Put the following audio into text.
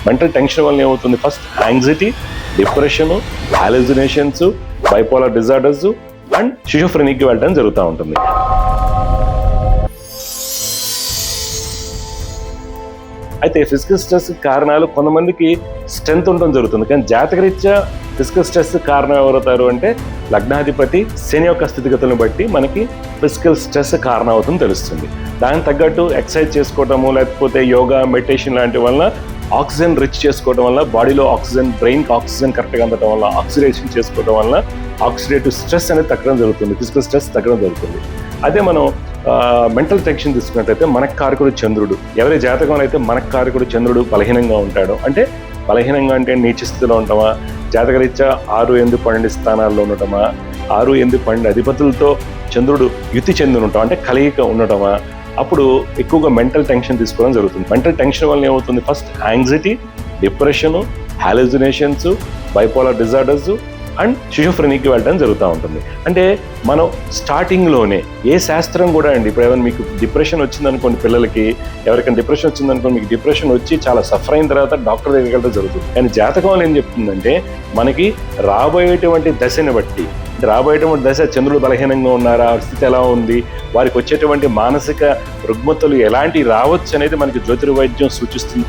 Mental tension వల్ల ఏమవుతుంది? First anxiety, depression, hallucinations, bipolar disorders and schizophrenic వెళ్ళడం జరుగుతూ ఉంటుంది. అయితే ఫిజికల్ స్ట్రెస్ కారణాలు కొంతమందికి స్ట్రెంత్ ఉండడం జరుగుతుంది, కానీ జాతకరీత్యా ఫిజికల్ స్ట్రెస్ కారణం ఎవరవుతారు అంటే లగ్నాధిపతి శని యొక్క స్థితిగతులను బట్టి మనకి ఫిజికల్ స్ట్రెస్ కారణం అవుతుందని తెలుస్తుంది. దానికి తగ్గట్టు ఎక్సర్సైజ్ చేసుకోవటము, లేకపోతే యోగా, మెడిటేషన్ లాంటి వల్ల ఆక్సిజన్ రిచ్ చేసుకోవడం వల్ల, బాడీలో ఆక్సిజన్, బ్రెయిన్కి ఆక్సిజన్ కరెక్ట్గా అందడం వల్ల, ఆక్సిడేషన్ చేసుకోవడం వల్ల ఆక్సిడేటివ్ స్ట్రెస్ అనేది తగ్గడం జరుగుతుంది, ఫిజికల్ స్ట్రెస్ తగ్గడం జరుగుతుంది. అదే మనం మెంటల్ టెన్షన్ తీసుకున్నట్టయితే మనకు కారకుడు చంద్రుడు. ఎవరి జాతకంలో అయితే మనకు కారకుడు చంద్రుడు బలహీనంగా ఉంటాడో, అంటే బలహీనంగా అంటే నీచ స్థితిలో ఉండటమా, జాతకరీత్యా 6, 8, 12 స్థానాల్లో ఉండటమా, 6, 8, 12 అధిపతులతో చంద్రుడు యుతి చెంది ఉండటం అంటే కలయిక ఉండటమా, అప్పుడు ఎక్కువగా మెంటల్ టెన్షన్ తీసుకోవడం జరుగుతుంది. మెంటల్ టెన్షన్ వల్ల ఏమవుతుంది? First anxiety, depression, hallucinations, bipolar disorders and schizophrenic వెళ్ళడం జరుగుతూ ఉంటుంది. అంటే మనం స్టార్టింగ్లోనే ఏ శాస్త్రం కూడా అండి, ఇప్పుడు ఏదైనా మీకు డిప్రెషన్ వచ్చిందనుకోండి, పిల్లలకి ఎవరికైనా డిప్రెషన్ వచ్చిందనుకోండి, మీకు డిప్రెషన్ వచ్చి చాలా సఫర్ అయిన తర్వాత డాక్టర్ దగ్గరికి వెళ్ళడం జరుగుతుంది. కానీ జాతకం ఏం చెప్తుందంటే మనకి రాబోయేటువంటి దశని బట్టి, రాబోయేటువంటి దశ చంద్రుడు బలహీనంగా ఉన్నారా, స్థితి ఎలా ఉంది, వారికి వచ్చేటువంటి మానసిక రుగ్మతలు ఎలాంటి రావచ్చు అనేది మనకి జ్యోతిర్వైద్యం సూచిస్తుంది.